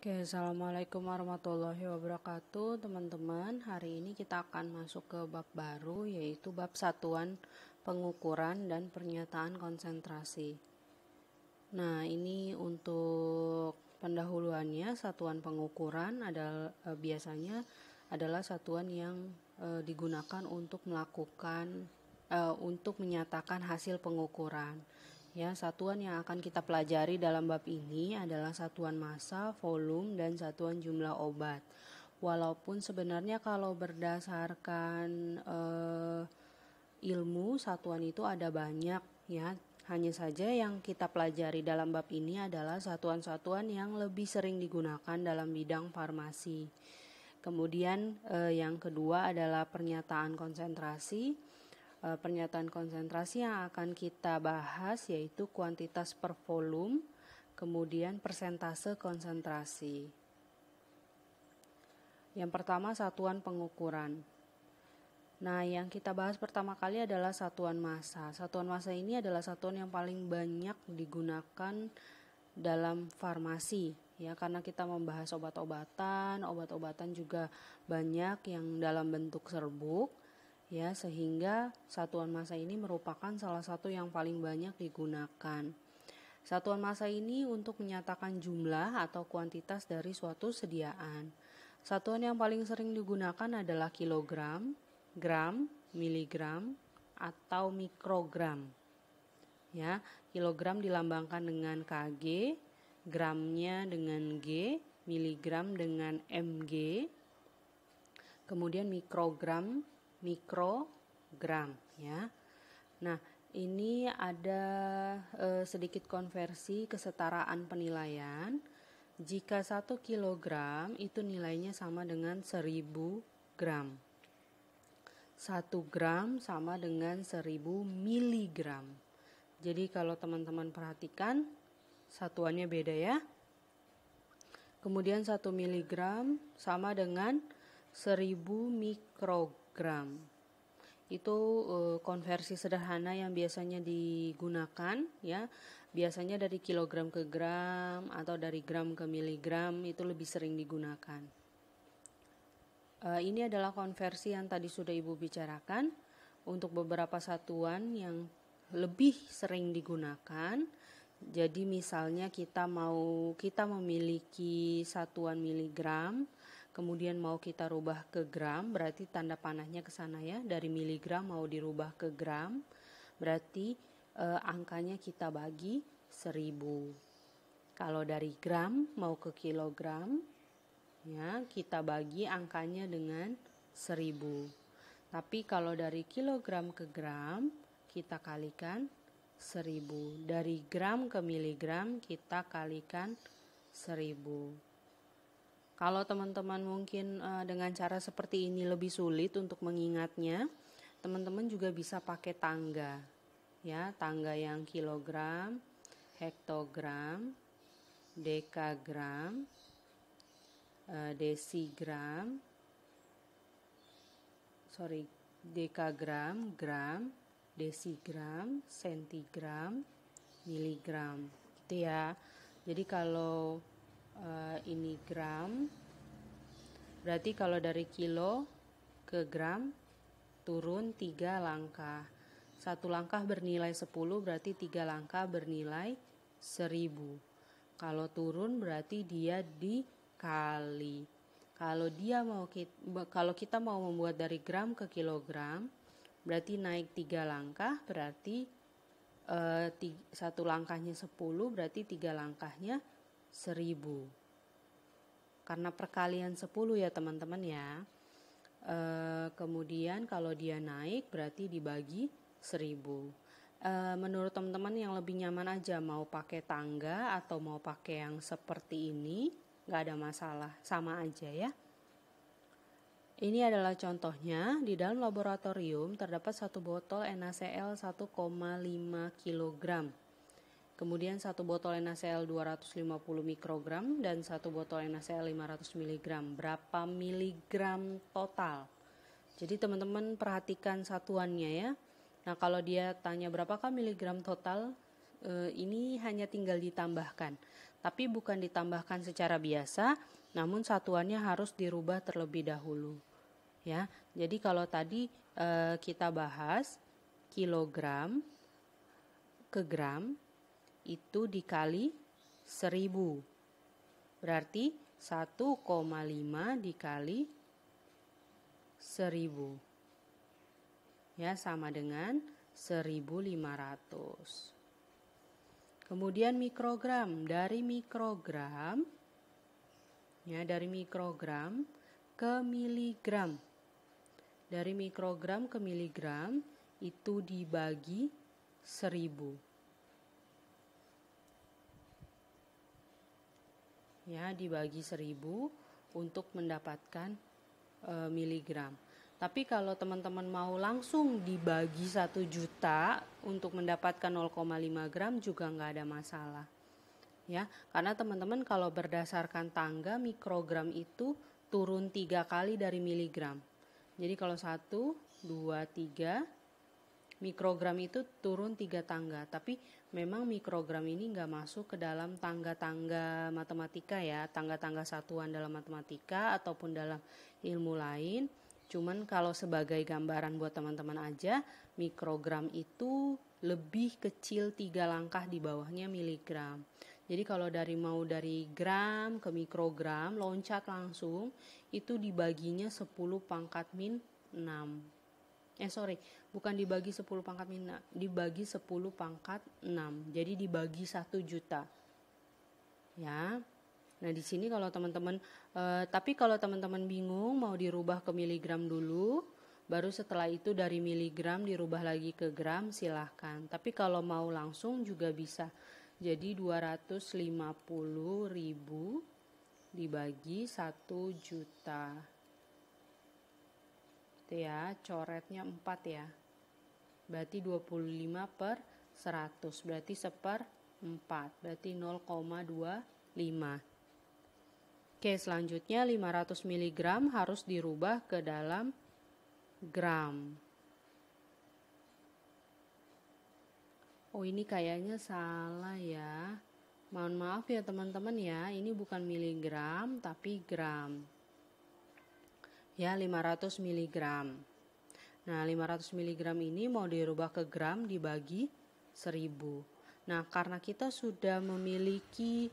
Oke, assalamualaikum warahmatullahi wabarakatuh, teman-teman. Hari ini kita akan masuk ke bab baru, yaitu bab satuan pengukuran dan pernyataan konsentrasi. Nah, ini untuk pendahuluannya. Satuan pengukuran biasanya adalah satuan yang digunakan untuk menyatakan hasil pengukuran. Ya, satuan yang akan kita pelajari dalam bab ini adalah satuan massa, volume, dan satuan jumlah obat. Walaupun sebenarnya kalau berdasarkan ilmu, satuan itu ada banyak ya. Hanya saja yang kita pelajari dalam bab ini adalah satuan-satuan yang lebih sering digunakan dalam bidang farmasi. Kemudian yang kedua adalah pernyataan konsentrasi. Pernyataan konsentrasi yang akan kita bahas yaitu kuantitas per volume, kemudian persentase konsentrasi. Yang pertama, satuan pengukuran. Nah, yang kita bahas pertama kali adalah satuan massa. Satuan massa ini adalah satuan yang paling banyak digunakan dalam farmasi, ya, karena kita membahas obat-obatan juga banyak yang dalam bentuk serbuk. Ya, sehingga satuan massa ini merupakan salah satu yang paling banyak digunakan. Satuan massa ini untuk menyatakan jumlah atau kuantitas dari suatu sediaan. Satuan yang paling sering digunakan adalah kilogram, gram, miligram, atau mikrogram. Ya, kilogram dilambangkan dengan Kg, gramnya dengan G, miligram dengan Mg, kemudian mikrogram ya. Nah, ini ada sedikit konversi kesetaraan penilaian. Jika 1 kilogram itu nilainya sama dengan 1000 gram. 1 gram sama dengan 1000 miligram. Jadi kalau teman-teman perhatikan, satuannya beda ya. Kemudian 1 miligram sama dengan 1000 mikrogram. Itu konversi sederhana yang biasanya digunakan ya. Biasanya dari kilogram ke gram atau dari gram ke miligram itu lebih sering digunakan. Ini adalah konversi yang tadi sudah Ibu bicarakan untuk beberapa satuan yang lebih sering digunakan. Jadi misalnya kita memiliki satuan miligram, kemudian mau kita rubah ke gram, berarti tanda panahnya ke sana ya. Dari miligram mau dirubah ke gram, berarti angkanya kita bagi 1000. Kalau dari gram mau ke kilogram, ya, kita bagi angkanya dengan 1000. Tapi kalau dari kilogram ke gram, kita kalikan 1000. Dari gram ke miligram, kita kalikan 1000. Kalau teman-teman mungkin dengan cara seperti ini lebih sulit untuk mengingatnya, teman-teman juga bisa pakai tangga. Ya, tangga yang kilogram, hektogram, dekagram, dekagram, gram, desigram, sentigram, miligram, gitu ya. Jadi kalau ini gram, berarti kalau dari kilo ke gram turun 3 langkah. 1 langkah bernilai 10, berarti 3 langkah bernilai 1000. Kalau turun berarti dia dikali. Kalau kita mau membuat dari gram ke kilogram, berarti naik 3 langkah, berarti 1 langkahnya 10, berarti 3 langkahnya 1000. Karena perkalian 10 ya teman-teman ya. Kemudian kalau dia naik berarti dibagi 1000. Menurut teman-teman yang lebih nyaman aja, mau pakai tangga atau mau pakai yang seperti ini, gak ada masalah, sama aja ya. Ini adalah contohnya. Di dalam laboratorium terdapat 1 botol NaCl 1,5 kg. Kemudian 1 botol NaCl 250 mikrogram dan 1 botol NaCl 500 mg. Berapa miligram total? Jadi teman-teman perhatikan satuannya ya. Nah, kalau dia tanya berapakah miligram total, ini hanya tinggal ditambahkan. tapi bukan ditambahkan secara biasa, namun satuannya harus dirubah terlebih dahulu. Ya, jadi kalau tadi kita bahas kilogram ke gram itu dikali 1000. Berarti 1,5 dikali 1000. Ya, sama dengan 1500. Kemudian mikrogram, dari mikrogram ke miligram. Dari mikrogram ke miligram itu dibagi 1000. Ya, dibagi 1000 untuk mendapatkan miligram. Tapi kalau teman-teman mau langsung dibagi 1 juta untuk mendapatkan 0,5 gram juga nggak ada masalah. Ya, karena teman-teman kalau berdasarkan tangga mikrogram itu turun 3 kali dari miligram. Jadi kalau 1, 2, 3 mikrogram itu turun 3 tangga. Tapi memang mikrogram ini nggak masuk ke dalam tangga-tangga matematika ya, tangga-tangga satuan dalam matematika ataupun dalam ilmu lain. Cuman kalau sebagai gambaran buat teman-teman aja, mikrogram itu lebih kecil 3 langkah di bawahnya miligram. Jadi kalau mau dari gram ke mikrogram, loncat langsung, itu dibaginya 10 pangkat min 6. Bukan dibagi 10 pangkat min 6, dibagi 10 pangkat 6. Jadi dibagi 1 juta. Ya. Nah, di sini kalau teman-teman tapi kalau teman-teman bingung mau dirubah ke miligram dulu, baru setelah itu dari miligram dirubah lagi ke gram, silahkan. Tapi kalau mau langsung juga bisa. Jadi 250.000 dibagi 1 juta. Itu ya, coretnya 4 ya. Berarti 25 per 100. Berarti 1/4. Berarti 0,25. Oke, selanjutnya 500 mg harus dirubah ke dalam gram. Oh, ini kayaknya salah ya. Mohon maaf ya teman-teman ya, ini bukan miligram tapi gram. Ya, 500 mg. Nah, 500 mg ini mau dirubah ke gram dibagi 1000. Nah, karena kita sudah memiliki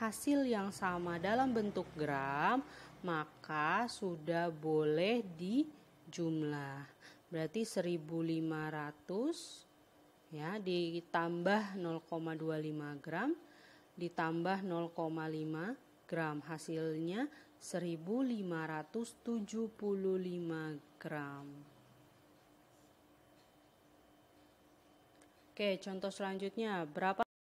hasil yang sama dalam bentuk gram, maka sudah boleh dijumlah. Berarti 1500 ya ditambah 0,25 gram ditambah 0,5 gram, hasilnya 1575 gram. Oke, contoh selanjutnya, berapa